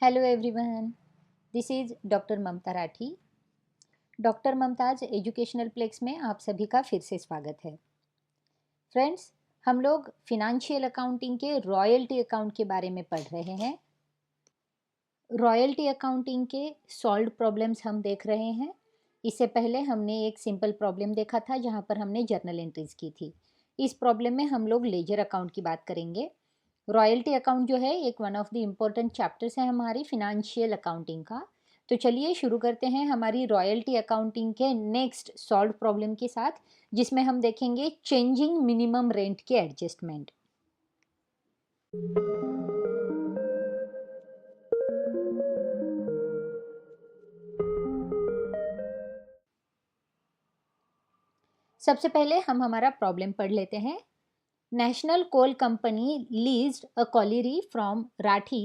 Hello everyone, this is doctor Mamta Rathi. Doctor Mamta's educational plex में आप सभी का फिर से स्वागत है। फ्रेंड्स, हम लोग फिनेंशियल अकाउंटिंग के रॉयल्टी अकाउंट के बारे में पढ़ रहे हैं। रॉयल्टी अकाउंटिंग के सॉल्व्ड प्रॉब्लम्स हम देख रहे हैं। इससे पहले हमने एक सिंपल प्रॉब्लम देखा था जहां पर हमने जर्नल एंट्रीज की थी। इस प्रॉब्लम में हम लोग लेजर अकाउंट की बात करेंगे। रॉयल्टी अकाउंट जो है एक one of the important chapters है हमारी फिनेंशियल अकाउंटिंग का। तो चलिए शुरू करते हैं हमारी रॉयल्टी अकाउंटिंग के नेक्स्ट सॉल्व प्रॉब्लम के साथ, जिसमें हम देखेंगे चेंजिंग मिनिमम रेंट के एडजस्टमेंट। सबसे पहले हम हमारा प्रॉब्लम पढ़ लेते हैं। National Coal Company leased a colliery from Rathi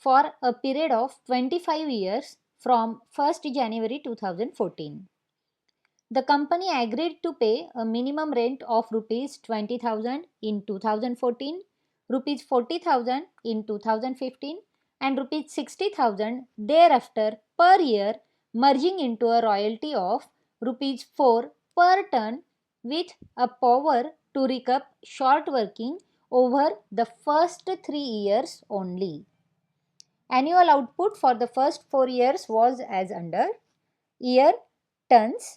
for a period of 25 years from 1st January 2014. The company agreed to pay a minimum rent of rupees 20,000 in 2014, rupees 40,000 in 2015 and rupees 60,000 thereafter per year, merging into a royalty of rupees 4 per ton with a power to recoup short working over the first 3 years only. Annual output for the first 4 years was as under: year tons,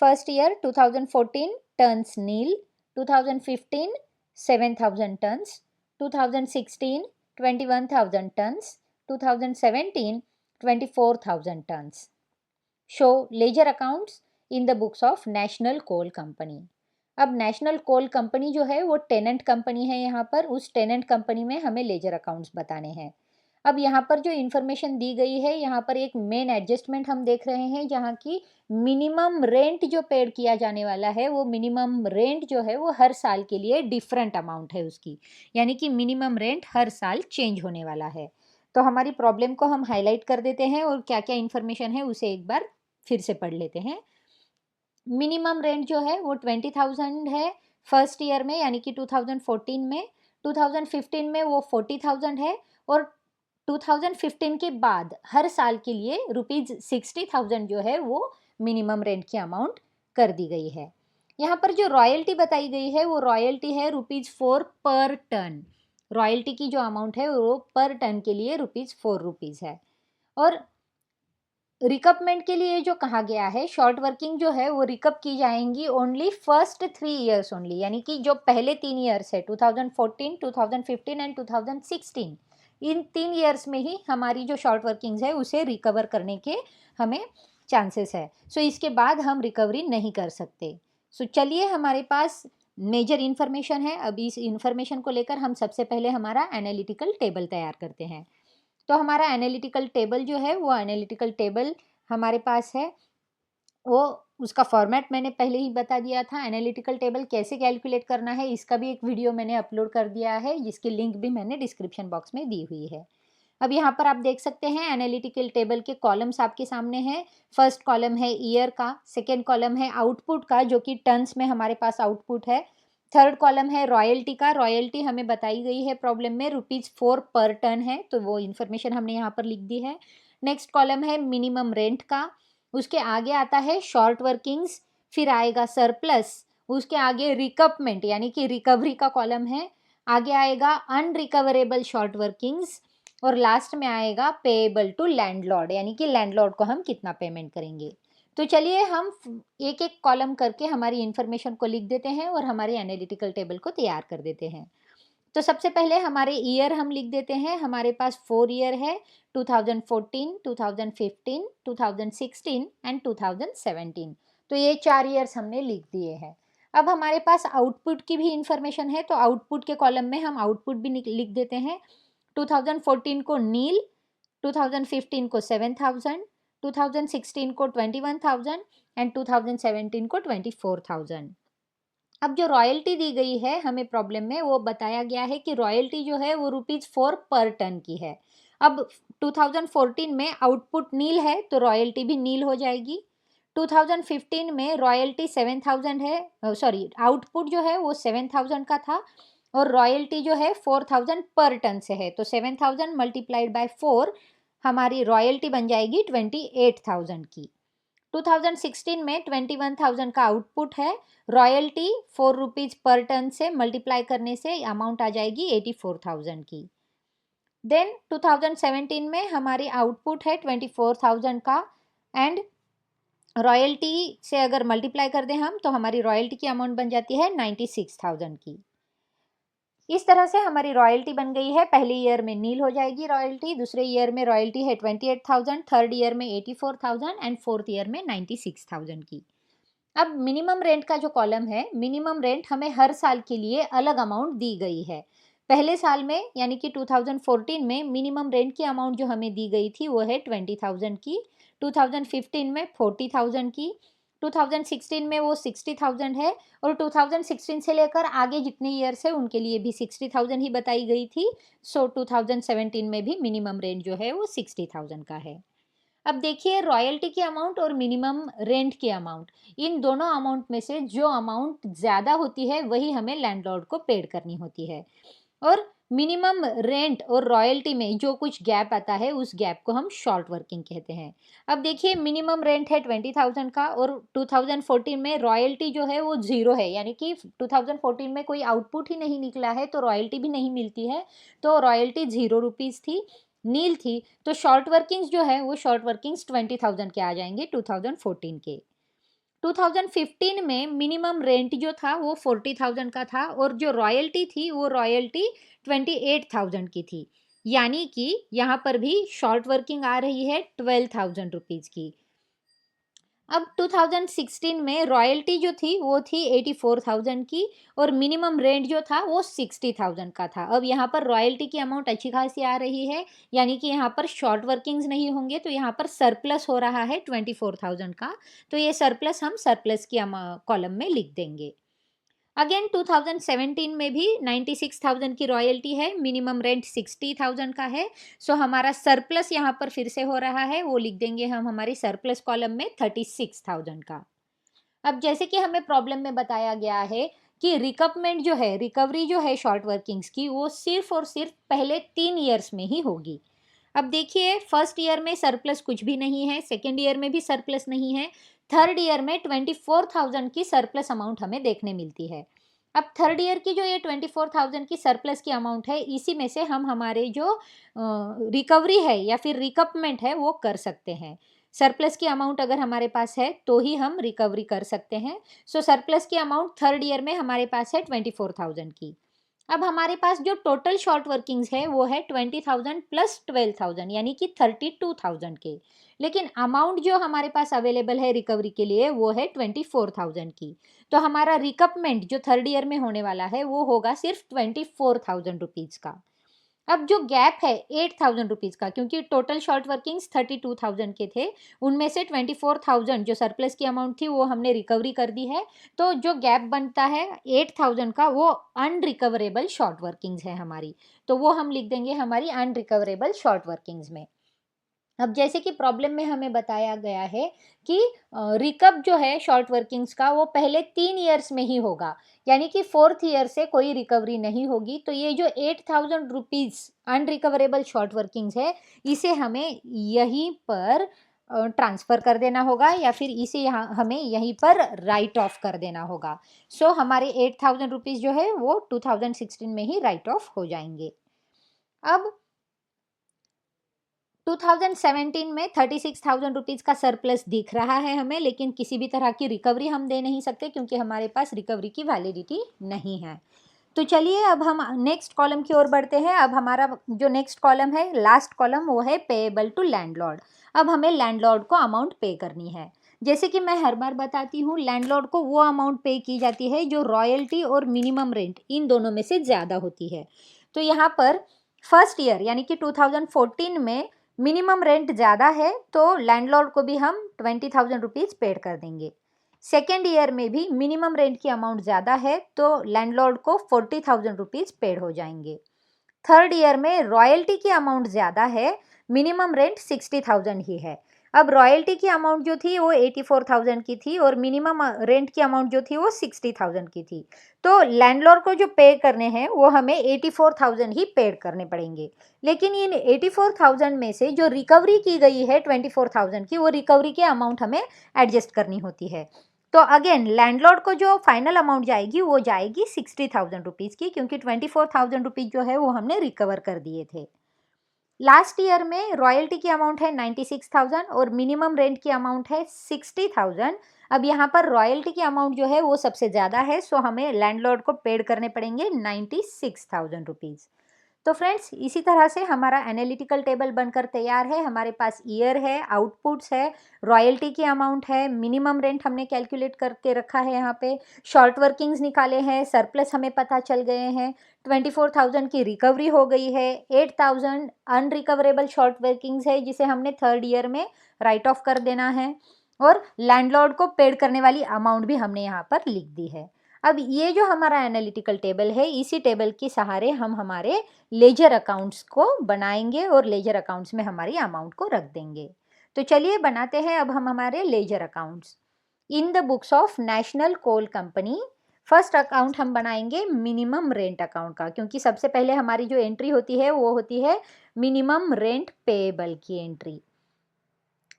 first year 2014 tons nil, 2015 7,000 tons, 2016 21,000 tons, 2017 24,000 tons. Show ledger accounts in the books of National Coal Company. अब national coal company जो है वो tenant company है। यहाँ पर उस tenant company में हमें लेजर अकाउंट्स बताने हैं। अब यहाँ पर जो इन्फॉर्मेशन दी गई है, यहाँ पर एक मेन एडजस्टमेंट हम देख रहे हैं जहाँ की मिनिमम रेंट जो पेड किया जाने वाला है, वो मिनिमम रेंट जो है वो हर साल के लिए डिफरेंट अमाउंट है उसकी, यानी कि मिनिमम रेंट हर साल चेंज होने वाला है। तो हमारी प्रॉब्लम को हम हाईलाइट कर देते हैं और क्या क्या इन्फॉर्मेशन है उसे एक बार फिर से पढ़ लेते हैं। मिनिमम रेंट जो है वो 20,000 है फर्स्ट ईयर में, यानी कि 2014 में। 2015 में वो 40,000 है और 2015 के बाद हर साल के लिए रुपीज 60,000 जो है वो मिनिमम रेंट की अमाउंट कर दी गई है। यहाँ पर जो रॉयल्टी बताई गई है वो रॉयल्टी है रुपीज 4 पर टन। रॉयल्टी की जो अमाउंट है वो पर टन के लिए रुपीज 4 है। और रिकपमेंट के लिए जो कहा गया है, शॉर्ट वर्किंग जो है वो रिकप की जाएंगी ओनली फर्स्ट 3 ईयर्स ओनली, यानी कि जो पहले 3 ईयर्स है 2014, 2015 एंड 2016, इन 3 ईयर्स में ही हमारी जो शॉर्ट वर्किंग्स है उसे रिकवर करने के हमें चांसेस है। सो इसके बाद हम रिकवरी नहीं कर सकते। सो चलिए, हमारे पास मेजर इन्फॉर्मेशन है। अभी इस इन्फॉर्मेशन को लेकर हम सबसे पहले हमारा एनालिटिकल टेबल तैयार करते हैं। तो हमारा एनालिटिकल टेबल जो है वो एनालिटिकल टेबल हमारे पास है, वो उसका फॉर्मेट मैंने पहले ही बता दिया था। एनालिटिकल टेबल कैसे कैलकुलेट करना है इसका भी एक वीडियो मैंने अपलोड कर दिया है, जिसकी लिंक भी मैंने डिस्क्रिप्शन बॉक्स में दी हुई है। अब यहाँ पर आप देख सकते हैं एनालिटिकल टेबल के कॉलम्स आपके सामने हैं। फर्स्ट कॉलम है ईयर का, सेकेंड कॉलम है आउटपुट का जो कि टन्स में हमारे पास आउटपुट है, थर्ड कॉलम है रॉयल्टी का। रॉयल्टी हमें बताई गई है प्रॉब्लम में रुपीज 4 पर टन है, तो वो इन्फॉर्मेशन हमने यहाँ पर लिख दी है। नेक्स्ट कॉलम है मिनिमम रेंट का, उसके आगे आता है शॉर्ट वर्किंग्स, फिर आएगा सरप्लस, उसके आगे रिकपमेंट यानी कि रिकवरी का कॉलम है, आगे आएगा अनरिकवरेबल शॉर्ट वर्किंग्स और लास्ट में आएगा पेएबल टू लैंडलॉर्ड, यानी कि लैंडलॉर्ड को हम कितना पेमेंट करेंगे। तो चलिए हम एक एक कॉलम करके हमारी इन्फॉर्मेशन को लिख देते हैं और हमारे एनालिटिकल टेबल को तैयार कर देते हैं। तो सबसे पहले हमारे ईयर हम लिख देते हैं। हमारे पास 4 ईयर है, 2014, 2015, 2016 एंड 2017। तो ये 4 ईयर्स हमने लिख दिए हैं। अब हमारे पास आउटपुट की भी इंफॉर्मेशन है, तो आउटपुट के कॉलम में हम आउटपुट भी लिख देते हैं। 2014 को नील, 2015 को 7,000, 2016 को 21,000 एंड 2017 को 24,000। अब जो रॉयल्टी दी गई है हमें प्रॉब्लम में, वो बताया गया है कि रॉयल्टी जो है वो रुपीज 4 पर टन की है। अब 2014 में आउटपुट नील है तो रॉयल्टी भी नील हो जाएगी। 2015 में रॉयल्टी 7,000 है, सॉरी आउटपुट जो है वो 7,000 का था और रॉयल्टी जो है 4,000 पर टन से है, तो 7,000 मल्टीप्लाइड बाय 4 हमारी रॉयल्टी बन जाएगी 28,000 की। 2016 में 21,000 का आउटपुट है, रॉयल्टी 4 रुपीज़ पर टन से मल्टीप्लाई करने से अमाउंट आ जाएगी 84,000 की। देन 2017 में हमारी आउटपुट है 24,000 का एंड रॉयल्टी से अगर मल्टीप्लाई कर दें हम तो हमारी रॉयल्टी की अमाउंट बन जाती है 96,000 की। इस तरह से हमारी रॉयल्टी बन गई है। पहले ईयर में नील हो जाएगी रॉयल्टी, दूसरे ईयर में रॉयल्टी है 28,000, थर्ड ईयर में 84,000 एंड फोर्थ ईयर में 96,000 की। अब मिनिमम रेंट का जो कॉलम है, मिनिमम रेंट हमें हर साल के लिए अलग अमाउंट दी गई है। पहले साल में यानी कि 2014 में मिनिमम रेंट की अमाउंट जो हमें दी गई थी वो है 20,000 की, 2015 में 40,000 की, 2016 में वो 60,000 है और 2016 से लेकर आगे जितने ईयर्स है उनके लिए भी 60,000 ही बताई गई थी। सो 2017 में भी मिनिमम रेंट जो है वो 60,000 का है। अब देखिए रॉयल्टी की अमाउंट और मिनिमम रेंट की अमाउंट, इन दोनों अमाउंट में से जो अमाउंट ज़्यादा होती है वही हमें लैंडलॉर्ड को पेड करनी होती है, और मिनिमम रेंट और रॉयल्टी में जो कुछ गैप आता है उस गैप को हम शॉर्ट वर्किंग कहते हैं। अब देखिए मिनिमम रेंट है 20,000 का और 2014 में रॉयल्टी जो है वो ज़ीरो है, यानी कि 2014 में कोई आउटपुट ही नहीं निकला है तो रॉयल्टी भी नहीं मिलती है, तो रॉयल्टी 0 रुपीज़ थी, नील थी। तो शॉर्ट वर्किंग्स जो है वो शॉर्ट वर्किंग्स 20,000 के आ जाएंगे 2014 के। 2015 में मिनिमम रेंट जो था वो 40,000 का था और जो रॉयल्टी थी वो रॉयल्टी 28,000 की थी, यानी कि यहाँ पर भी शॉर्ट वर्किंग आ रही है 12,000 रुपीज़ की। अब 2016 में रॉयल्टी जो थी वो थी 84,000 की और मिनिमम रेंट जो था वो 60,000 का था। अब यहाँ पर रॉयल्टी की अमाउंट अच्छी खासी आ रही है, यानी कि यहाँ पर शॉर्ट वर्किंग्स नहीं होंगे, तो यहाँ पर सरप्लस हो रहा है 24,000 का, तो ये सरप्लस हम सरप्लस की कॉलम में लिख देंगे। अगेन 2017 में भी 96,000 की रॉयल्टी है, मिनिमम रेंट 60,000 का है, सो हमारा सरप्लस यहाँ पर फिर से हो रहा है, वो लिख देंगे हम हमारी सरप्लस कॉलम में 36,000 का। अब जैसे कि हमें प्रॉब्लम में बताया गया है कि रिकवरमेंट जो है, रिकवरी जो है शॉर्ट वर्किंग्स की, वो सिर्फ और सिर्फ पहले 3 ईयर्स में ही होगी। अब देखिए फर्स्ट ईयर में सरप्लस कुछ भी नहीं है, सेकेंड ईयर में भी सरप्लस नहीं है, थर्ड ईयर में 24,000 की सरप्लस अमाउंट हमें देखने मिलती है। अब थर्ड ईयर की जो ये 24,000 की सरप्लस की अमाउंट है, इसी में से हम हमारे जो रिकवरी है या फिर रिकवरमेंट है वो कर सकते हैं। सरप्लस की अमाउंट अगर हमारे पास है तो ही हम रिकवरी कर सकते हैं। सो सरप्लस की अमाउंट थर्ड ईयर में हमारे पास है 24,000 की। अब हमारे पास जो टोटल शॉर्ट वर्किंग्स है वो है 20,000 प्लस 12,000 यानी कि 32,000 के, लेकिन अमाउंट जो हमारे पास अवेलेबल है रिकवरी के लिए वो है 24,000 की। तो हमारा रिकवरमेंट जो थर्ड ईयर में होने वाला है वो होगा सिर्फ 24,000 रुपीज़ का। अब जो गैप है 8,000 रुपीज़ का, क्योंकि टोटल शॉर्ट वर्किंग्स 32,000 के थे, उनमें से 24,000 जो सरप्लस की अमाउंट थी वो हमने रिकवरी कर दी है, तो जो गैप बनता है 8,000 का वो अनरिकवरेबल शॉर्ट वर्किंग्स है हमारी, तो वो हम लिख देंगे हमारी अनरिकवरेबल शॉर्ट वर्किंग्स में। अब जैसे कि प्रॉब्लम में हमें बताया गया है कि रिकअप जो है शॉर्ट वर्किंग्स का वो पहले 3 ईयर्स में ही होगा, यानी कि फोर्थ ईयर से कोई रिकवरी नहीं होगी, तो ये जो 8,000 रुपीज़ अनरिकवरेबल शॉर्ट वर्किंग्स है इसे हमें यहीं पर ट्रांसफ़र कर देना होगा या फिर इसे यहाँ हमें यहीं पर राइट ऑफ कर देना होगा। सो हमारे 8,000 रुपीज़ जो है वो 2016 में ही राइट ऑफ हो जाएंगे। अब 2017 में 36,000 रुपीज़ का सरप्लस दिख रहा है हमें, लेकिन किसी भी तरह की रिकवरी हम दे नहीं सकते क्योंकि हमारे पास रिकवरी की वैलिडिटी नहीं है। तो चलिए अब हम नेक्स्ट कॉलम की ओर बढ़ते हैं। अब हमारा जो नेक्स्ट कॉलम है, लास्ट कॉलम, वो है पेएबल टू लैंडलॉर्ड। अब हमें लैंडलॉर्ड को अमाउंट पे करनी है। जैसे कि मैं हर बार बताती हूँ, लैंडलॉर्ड को वो अमाउंट पे की जाती है जो रॉयल्टी और मिनिमम रेंट इन दोनों में से ज़्यादा होती है। तो यहाँ पर फर्स्ट ईयर यानी कि 2014 में मिनिमम रेंट ज़्यादा है तो लैंडलॉर्ड को भी हम 20,000 रुपीज़ पेड कर देंगे। सेकेंड ईयर में भी मिनिमम रेंट की अमाउंट ज़्यादा है तो लैंडलॉर्ड को 40,000 रुपीज़ पेड हो जाएंगे। थर्ड ईयर में रॉयल्टी की अमाउंट ज़्यादा है, मिनिमम रेंट 60,000 ही है। अब रॉयल्टी की अमाउंट जो थी वो 84,000 की थी और मिनिमम रेंट की अमाउंट जो थी वो 60,000 की थी। तो लैंडलॉर्ड को जो पे करने हैं वो हमें 84,000 ही पेड करने पड़ेंगे। लेकिन इन 84,000 में से जो रिकवरी की गई है 24,000 की, वो रिकवरी की अमाउंट हमें एडजस्ट करनी होती है। तो अगेन लैंडलॉर्ड को जो फाइनल अमाउंट जाएगी वो जाएगी 60,000 रुपीज़ की, क्योंकि 24,000 रुपीज़ जो है वो हमने रिकवर कर दिए थे। लास्ट ईयर में रॉयल्टी की अमाउंट है 96,000 और मिनिमम रेंट की अमाउंट है 60,000। अब यहाँ पर रॉयल्टी की अमाउंट जो है वो सबसे ज़्यादा है, सो हमें लैंडलॉर्ड को पेड करने पड़ेंगे 96,000 रुपीज़। तो फ्रेंड्स, इसी तरह से हमारा एनालिटिकल टेबल बनकर तैयार है। हमारे पास ईयर है, आउटपुट्स है, रॉयल्टी की अमाउंट है, मिनिमम रेंट हमने कैलकुलेट करके रखा है, यहाँ पे शॉर्ट वर्किंग्स निकाले हैं, सरप्लस हमें पता चल गए हैं, 24,000 की रिकवरी हो गई है, 8,000 अनरिकवरेबल शॉर्ट वर्किंग्स है जिसे हमने थर्ड ईयर में राइट ऑफ कर देना है, और लैंडलॉर्ड को पेड करने वाली अमाउंट भी हमने यहाँ पर लिख दी है। अब ये जो हमारा एनालिटिकल टेबल है, इसी टेबल के सहारे हम हमारे लेजर अकाउंट्स को बनाएंगे और लेजर अकाउंट्स में हमारी अमाउंट को रख देंगे। तो चलिए बनाते हैं अब हम हमारे ledger accounts. In the books of national coal company, first account हम बनाएंगे मिनिमम रेंट अकाउंट का, क्योंकि सबसे पहले हमारी जो एंट्री होती है वो होती है मिनिमम रेंट पेएबल की एंट्री।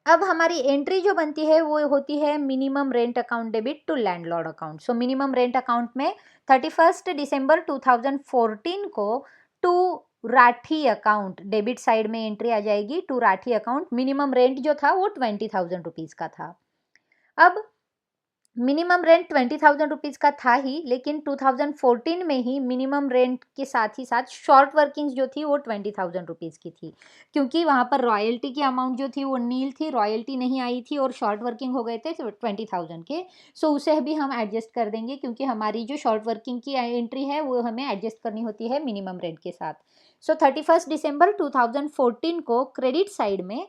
अब हमारी एंट्री जो बनती है वो होती है minimum rent account debit to landlord account. So minimum rent account में 31 दिसंबर 2014 को to Rathi account debit side में एंट्री आ जाएगी। To Rathi account minimum rent जो था वो 20,000 रुपीज़ का था। अब मिनिमम रेंट 20,000 रुपीज़ का था ही, लेकिन 2014 में ही मिनिमम रेंट के साथ ही साथ शॉर्ट वर्किंग्स जो थी वो 20,000 रुपीज़ की थी, क्योंकि वहाँ पर रॉयल्टी की अमाउंट जो थी वो नील थी, रॉयल्टी नहीं आई थी और शॉर्ट वर्किंग हो गए थे 20,000 के। सो उसे भी हम एडजस्ट कर देंगे, क्योंकि हमारी जो शॉर्ट वर्किंग की एंट्री है वो हमें एडजस्ट करनी होती है मिनिमम रेंट के साथ। सो 31 दिसंबर 2014 को क्रेडिट साइड में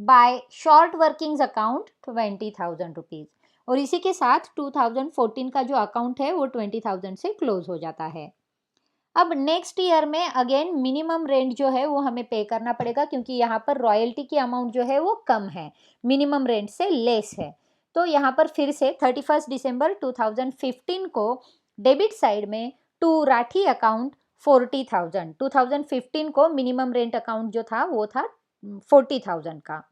by short workings account 20,000 rupees, और इसी के साथ 2014 का जो अकाउंट है वो 20,000 से क्लोज हो जाता है। अब नेक्स्ट ईयर में अगेन मिनिमम रेंट जो है वो हमें पे करना पड़ेगा, क्योंकि यहाँ पर रॉयल्टी की अमाउंट जो है वो कम है, मिनिमम रेंट से लेस है। तो यहाँ पर फिर से 31 दिसंबर 2015 को डेबिट साइड में टू राठी अकाउंट 40,000, 2015 को मिनिमम रेंट अकाउंट जो था वो था 40,000 का।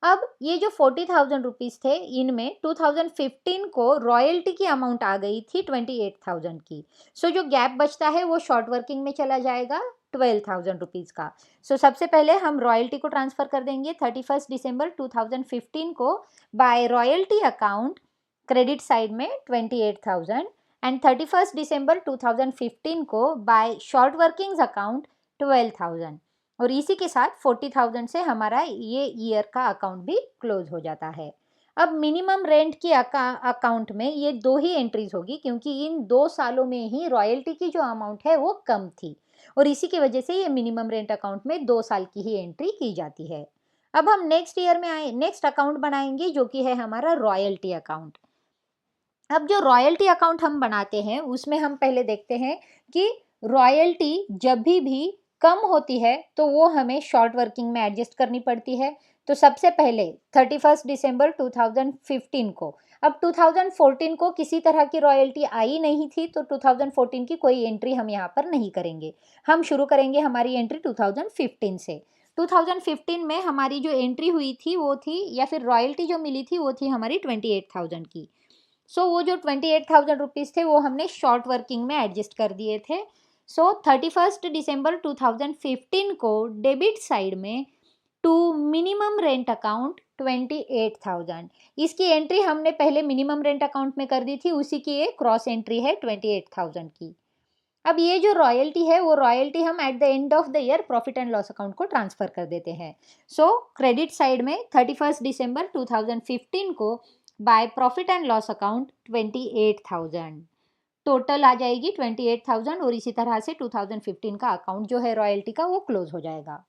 अब ये जो 40,000 रुपीज़ थे, इनमें 2015 को रॉयल्टी की अमाउंट आ गई थी 28,000 की। सो जो गैप बचता है वो शॉर्ट वर्किंग में चला जाएगा 12,000 रुपीज़ का। सो सबसे पहले हम रॉयल्टी को ट्रांसफ़र कर देंगे 31 दिसंबर 2015 को by royalty account credit side में 28,000, एंड 31 दिसंबर 2015 को बाय शॉर्ट वर्किंग्स अकाउंट 12,000, और इसी के साथ 40,000 से हमारा ये ईयर का अकाउंट भी क्लोज हो जाता है। अब मिनिमम रेंट की अकाउंट में ये दो ही एंट्रीज होगी, क्योंकि इन 2 सालों में ही रॉयल्टी की जो अमाउंट है वो कम थी, और इसी की वजह से ये मिनिमम रेंट अकाउंट में 2 साल की ही एंट्री की जाती है। अब हम नेक्स्ट ईयर में नेक्स्ट अकाउंट बनाएंगे जो कि है हमारा रॉयल्टी अकाउंट। अब जो रॉयल्टी अकाउंट हम बनाते हैं उसमें हम पहले देखते हैं कि रॉयल्टी जब भी कम होती है तो वो हमें शॉर्ट वर्किंग में एडजस्ट करनी पड़ती है। तो सबसे पहले 31 दिसंबर 2015 को, अब 2014 को किसी तरह की रॉयल्टी आई नहीं थी, तो 2014 की कोई एंट्री हम यहाँ पर नहीं करेंगे। हम शुरू करेंगे हमारी एंट्री 2015 से। 2015 में हमारी जो एंट्री हुई थी वो थी, या फिर रॉयल्टी जो मिली थी वो थी हमारी 28,000 की। सो वो जो 28,000 रुपीज़ थे वो हमने शॉर्ट वर्किंग में एडजस्ट कर दिए थे। सो 31 दिसंबर 2015 को डेबिट साइड में टू मिनिमम रेंट अकाउंट 28,000, इसकी एंट्री हमने पहले मिनिमम रेंट अकाउंट में कर दी थी, उसी की एक क्रॉस एंट्री है 28,000 की। अब ये जो रॉयल्टी है वो रॉयल्टी हम at the end of the year profit and loss account को ट्रांसफ़र कर देते हैं। सो क्रेडिट साइड में 31 दिसंबर 2015 को by profit and loss account 28,000 total आ जाएगी 28,000, और इसी तरह से 2015 का अकाउंट जो है रॉयल्टी का वो क्लोज हो जाएगा।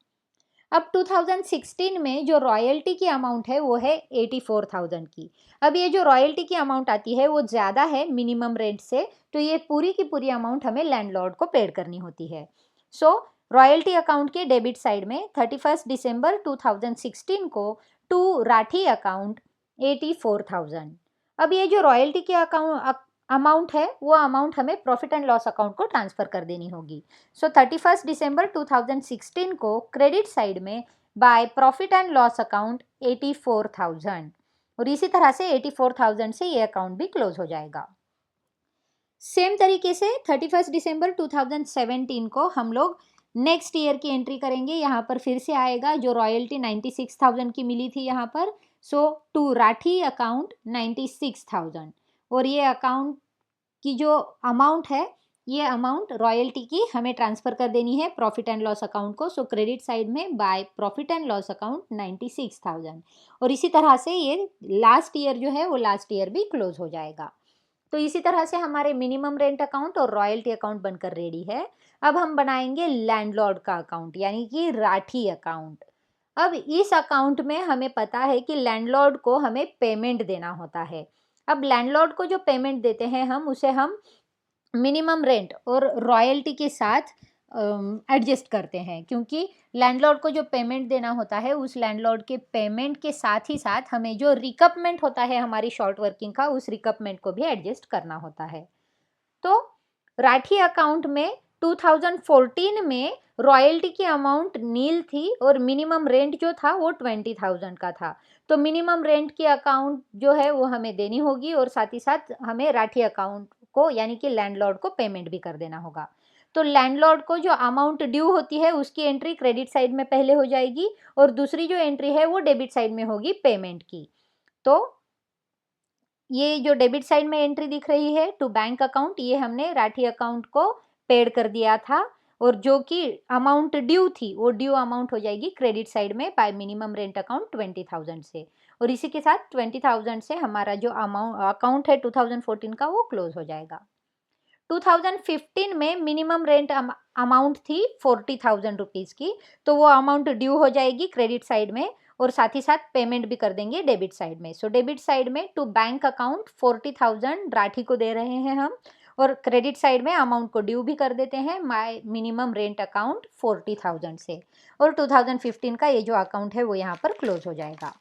अब 2016 में जो रॉयल्टी की अमाउंट है वो है 84,000 की। अब ये जो रॉयल्टी की अमाउंट आती है वो ज़्यादा है मिनिमम रेंट से, तो ये पूरी की पूरी अमाउंट हमें लैंडलॉर्ड को पेड करनी होती है। सो रॉयल्टी अकाउंट के डेबिट साइड में 31 दिसंबर 2016 को टू राठी अकाउंट 84,000। अब ये जो रॉयल्टी के अमाउंट है वो अमाउंट हमें प्रॉफिट एंड लॉस अकाउंट को ट्रांसफ़र कर देनी होगी। सो 31 दिसंबर 2016 को क्रेडिट साइड में bye profit and loss account 84,000, और इसी तरह से 84,000 से ये अकाउंट भी क्लोज हो जाएगा। सेम तरीके से 31 दिसंबर 2017 को हम लोग नेक्स्ट ईयर की एंट्री करेंगे। यहाँ पर फिर से आएगा जो रॉयल्टी 96,000 की मिली थी यहाँ पर, सो टू राठी अकाउंट 96,000, और ये अकाउंट की जो अमाउंट है ये अमाउंट रॉयल्टी की हमें ट्रांसफ़र कर देनी है प्रॉफिट एंड लॉस अकाउंट को। सो क्रेडिट साइड में bye profit and loss account 96,000, और इसी तरह से ये लास्ट ईयर जो है वो लास्ट ईयर भी क्लोज हो जाएगा। तो इसी तरह से हमारे मिनिमम रेंट अकाउंट और रॉयल्टी अकाउंट बनकर रेडी है। अब हम बनाएंगे लैंडलॉर्ड का अकाउंट यानी कि राठी अकाउंट। अब इस अकाउंट में हमें पता है कि लैंडलॉर्ड को हमें पेमेंट देना होता है। अब लैंडलॉर्ड को जो पेमेंट देते हैं हम उसे हम मिनिमम रेंट और रॉयल्टी के साथ एडजस्ट करते हैं, क्योंकि लैंडलॉर्ड को जो पेमेंट देना होता है उस लैंडलॉर्ड के पेमेंट के साथ ही साथ हमें जो रिकपमेंट होता है हमारी शॉर्ट वर्किंग का उस रिकपमेंट को भी एडजस्ट करना होता है। तो राठी अकाउंट में 2014 में रॉयल्टी की अमाउंट नील थी और मिनिमम रेंट जो था वो 20,000 का था। तो मिनिमम रेंट की अकाउंट जो है वो हमें देनी होगी और साथ ही साथ हमें राठी अकाउंट को यानी कि लैंडलॉर्ड को पेमेंट भी कर देना होगा। तो लैंडलॉर्ड को जो अमाउंट ड्यू होती है उसकी एंट्री क्रेडिट साइड में पहले हो जाएगी और दूसरी जो एंट्री है वो डेबिट साइड में होगी पेमेंट की। तो ये जो डेबिट साइड में एंट्री दिख रही है टू बैंक अकाउंट, ये हमने राठी अकाउंट को पेड कर दिया था, और जो कि अमाउंट ड्यू थी वो ड्यू अमाउंट हो जाएगी क्रेडिट साइड में बाय मिनिमम रेंट अकाउंट 20,000 से, और इसी के साथ 20,000 से हमारा जो अकाउंट है 2014 का वो क्लोज हो जाएगा। 2015 में मिनिमम रेंट अमाउंट थी 40,000 रुपीज़ की, तो वो अमाउंट ड्यू हो जाएगी क्रेडिट साइड में और साथ ही साथ पेमेंट भी कर देंगे डेबिट साइड में। सो डेबिट साइड में टू बैंक अकाउंट 40,000 राठी को दे रहे हैं हम, और क्रेडिट साइड में अमाउंट को ड्यू भी कर देते हैं माय मिनिमम रेंट अकाउंट 40,000 से, और 2015 का ये जो अकाउंट है वो यहाँ पर क्लोज हो जाएगा।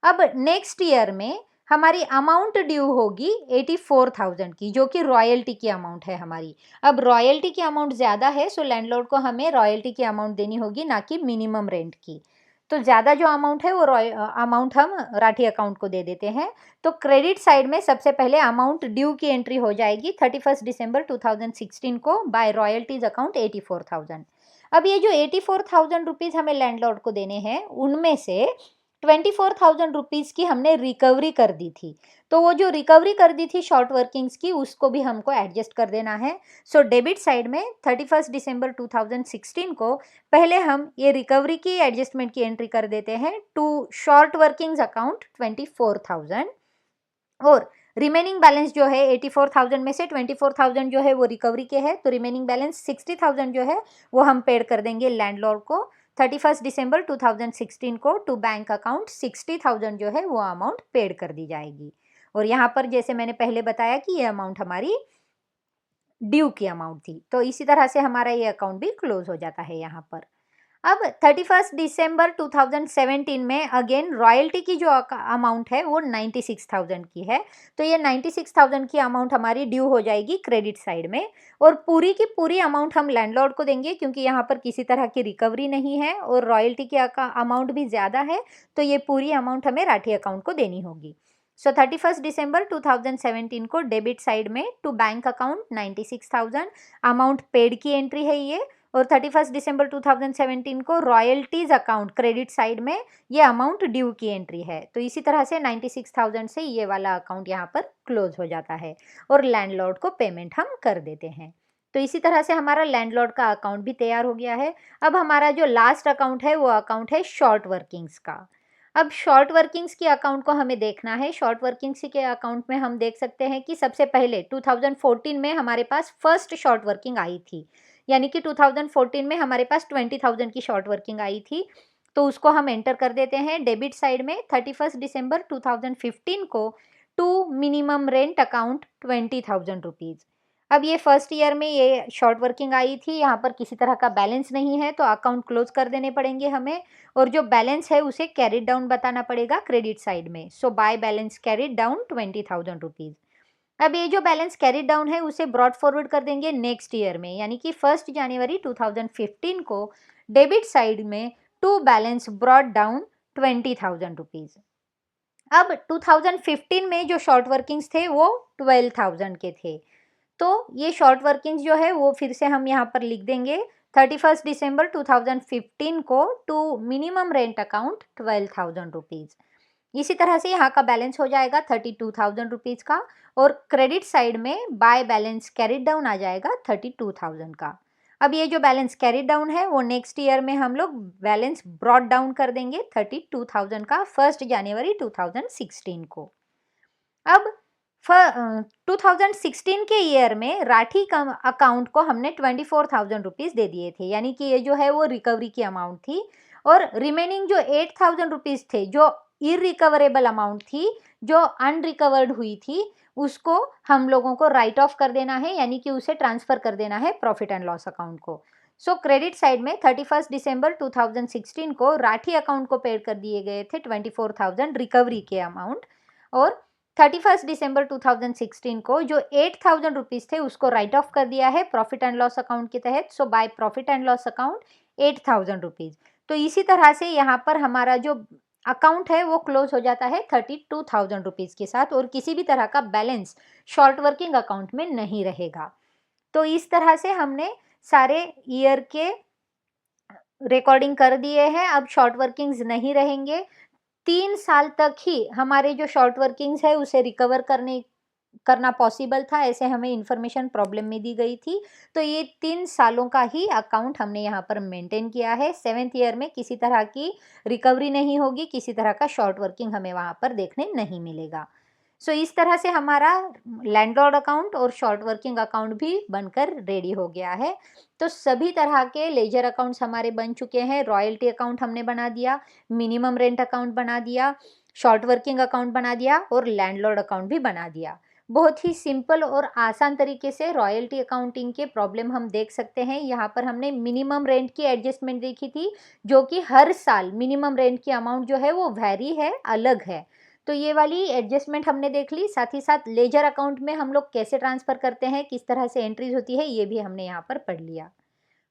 अब नेक्स्ट ईयर में हमारी अमाउंट ड्यू होगी 84,000 की, जो कि रॉयल्टी की अमाउंट है हमारी। अब रॉयल्टी की अमाउंट ज़्यादा है, सो लैंडलॉर्ड को हमें रॉयल्टी की अमाउंट देनी होगी ना कि मिनिमम रेंट की। तो ज़्यादा जो अमाउंट है वो अमाउंट हम राठी अकाउंट को दे देते हैं। तो क्रेडिट साइड में सबसे पहले अमाउंट ड्यू की एंट्री हो जाएगी 31 दिसंबर 2016 को बाय रॉयल्टीज अकाउंट 84,000। अब ये जो 84,000 रुपीज़ हमें लैंडलॉर्ड को देने हैं उनमें से 24,000 रुपीज़ की हमने रिकवरी कर दी थी। तो वो जो रिकवरी कर दी थी शॉर्ट वर्किंग्स की उसको भी हमको एडजस्ट कर देना है। सो डेबिट साइड में 31 दिसंबर 2016 को पहले हम ये रिकवरी की एडजस्टमेंट की एंट्री कर देते हैं टू शॉर्ट वर्किंग्स अकाउंट 24,000, और रिमेनिंग बैलेंस जो है 84,000 में से 24,000 जो है वो रिकवरी के है, तो रिमेनिंग बैलेंस 60,000 जो है वो हम पेड कर देंगे लैंडलॉर्ड को 31 दिसंबर 2016 को टू बैंक अकाउंट 60,000 जो है वो अमाउंट पेड कर दी जाएगी। और यहाँ पर जैसे मैंने पहले बताया कि ये अमाउंट हमारी ड्यू की अमाउंट थी, तो इसी तरह से हमारा ये अकाउंट भी क्लोज हो जाता है यहाँ पर। अब 31 दिसंबर 2017 में अगेन रॉयल्टी की जो अमाउंट है वो 96,000 की है, तो ये 96,000 की अमाउंट हमारी ड्यू हो जाएगी क्रेडिट साइड में, और पूरी की पूरी अमाउंट हम लैंडलॉर्ड को देंगे क्योंकि यहाँ पर किसी तरह की रिकवरी नहीं है और रॉयल्टी की अमाउंट भी ज़्यादा है, तो ये पूरी अमाउंट हमें राठी अकाउंट को देनी होगी। सो 31 दिसंबर 2017 को डेबिट साइड में to bank account 96,000 amount paid की एंट्री है ये, और 31 दिसंबर 2017 को रॉयल्टीज़ अकाउंट क्रेडिट साइड में ये अमाउंट ड्यू की एंट्री है, तो इसी तरह से 96,000 से ये वाला अकाउंट यहाँ पर क्लोज हो जाता है और लैंडलॉर्ड को पेमेंट हम कर देते हैं। तो इसी तरह से हमारा लैंडलॉर्ड का अकाउंट भी तैयार हो गया है। अब हमारा जो लास्ट अकाउंट है वो अकाउंट है शॉर्ट वर्किंग्स का। अब शॉर्ट वर्किंग्स के अकाउंट को हमें देखना है। शॉर्ट वर्किंग्स के अकाउंट में हम देख सकते हैं कि सबसे पहले 2014 में हमारे पास फर्स्ट शॉर्ट वर्किंग आई थी, यानी कि 2014 में हमारे पास 20,000 की शॉर्ट वर्किंग आई थी, तो उसको हम एंटर कर देते हैं डेबिट साइड में 31 दिसंबर 2015 को to minimum rent account 20,000 rupees. अब ये फर्स्ट ईयर में ये शॉर्ट वर्किंग आई थी, यहाँ पर किसी तरह का बैलेंस नहीं है तो अकाउंट क्लोज कर देने पड़ेंगे हमें, और जो बैलेंस है उसे कैरिड डाउन बताना पड़ेगा क्रेडिट साइड में। So by balance carried down 20,000 rupees. अब ये जो बैलेंस कैरिड डाउन है उसे ब्रॉड फॉरवर्ड कर देंगे नेक्स्ट ईयर में, यानी कि 1 जनवरी 2015 को डेबिट साइड में to balance brought down 20,000 rupees. अब 2015 में जो शॉर्ट वर्किंग्स थे वो 12,000 के थे, तो ये शॉर्ट वर्किंग्स जो है वो फिर से हम यहाँ पर लिख देंगे 31 दिसंबर 2015 को to minimum rent account 12,000 rupees. इसी तरह से यहाँ का बैलेंस हो जाएगा 32,000 रुपीज़ का, और क्रेडिट साइड में बाय बैलेंस कैरिड डाउन आ जाएगा 32,000 का। अब ये जो बैलेंस कैरिड डाउन है वो नेक्स्ट ईयर में हम लोग बैलेंस ब्रॉड डाउन कर देंगे 32,000 का 1 जनवरी 2016 को। अब 2016 के ईयर में राठी का अकाउंट को हमने 24,000 रुपीज़ दे दिए थे, यानी कि ये जो है वो रिकवरी की अमाउंट थी, और रिमेनिंग जो 8,000 रुपीज़ थे जो इरिकवरेबल अमाउंट थी, जो अनरिकवर्ड हुई थी, उसको हम लोगों को राइट ऑफ कर देना है, यानी कि उसे ट्रांसफ़र कर देना है प्रॉफिट एंड लॉस अकाउंट को। सो क्रेडिट साइड में 31 दिसंबर 2016 को राठी अकाउंट को पेड कर दिए गए थे 24,000 रिकवरी के अमाउंट, और 31 दिसंबर 2016 को जो 8,000 रुपीज़ थे उसको राइट ऑफ कर दिया है प्रॉफिट एंड लॉस अकाउंट के तहत। So by profit and loss account 8,000 rupees. तो इसी तरह से यहाँ पर हमारा जो अकाउंट है वो क्लोज हो जाता है 32,000 रुपीज़ के साथ, और किसी भी तरह का बैलेंस शॉर्ट वर्किंग अकाउंट में नहीं रहेगा। तो इस तरह से हमने सारे ईयर के रिकॉर्डिंग कर दिए हैं। अब शॉर्ट वर्किंग्स नहीं रहेंगे। 3 साल तक ही हमारे जो शॉर्ट वर्किंग्स है उसे रिकवर करना पॉसिबल था, ऐसे हमें इन्फॉर्मेशन प्रॉब्लम में दी गई थी। तो ये 3 सालों का ही अकाउंट हमने यहाँ पर मेंटेन किया है। 7th ईयर में किसी तरह की रिकवरी नहीं होगी, किसी तरह का शॉर्ट वर्किंग हमें वहाँ पर देखने नहीं मिलेगा। सो इस तरह से हमारा लैंडलॉर्ड अकाउंट और शॉर्ट वर्किंग अकाउंट भी बनकर रेडी हो गया है। तो सभी तरह के लेजर अकाउंट्स हमारे बन चुके हैं। रॉयल्टी अकाउंट हमने बना दिया, मिनिमम रेंट अकाउंट बना दिया, शॉर्ट वर्किंग अकाउंट बना दिया, और लैंडलॉर्ड अकाउंट भी बना दिया। बहुत ही सिंपल और आसान तरीके से रॉयल्टी अकाउंटिंग के प्रॉब्लम हम देख सकते हैं। यहाँ पर हमने मिनिमम रेंट की एडजस्टमेंट देखी थी, जो कि हर साल मिनिमम रेंट की अमाउंट जो है वो वैरी है, अलग है। तो ये वाली एडजस्टमेंट हमने देख ली। साथ ही साथ लेजर अकाउंट में हम लोग कैसे ट्रांसफ़र करते हैं, किस तरह से एंट्रीज होती है, ये भी हमने यहाँ पर पढ़ लिया।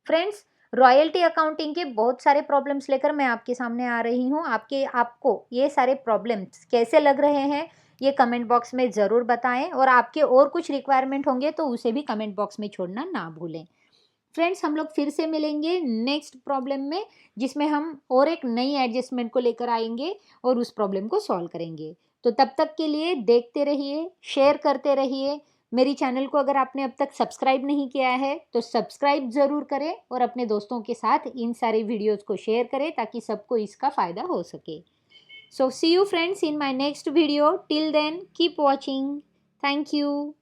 फ्रेंड्स, रॉयल्टी अकाउंटिंग के बहुत सारे प्रॉब्लम्स लेकर मैं आपके सामने आ रही हूँ। आपको ये सारे प्रॉब्लम्स कैसे लग रहे हैं, ये कमेंट बॉक्स में ज़रूर बताएं, और आपके और कुछ रिक्वायरमेंट होंगे तो उसे भी कमेंट बॉक्स में छोड़ना ना भूलें। फ्रेंड्स, हम लोग फिर से मिलेंगे नेक्स्ट प्रॉब्लम में, जिसमें हम और एक नई एडजस्टमेंट को लेकर आएंगे और उस प्रॉब्लम को सॉल्व करेंगे। तो तब तक के लिए देखते रहिए, शेयर करते रहिए। मेरी चैनल को अगर आपने अब तक सब्सक्राइब नहीं किया है तो सब्सक्राइब ज़रूर करें, और अपने दोस्तों के साथ इन सारे वीडियोज़ को शेयर करें ताकि सबको इसका फ़ायदा हो सके। So see you friends in my next video. Till then keep watching. Thank you.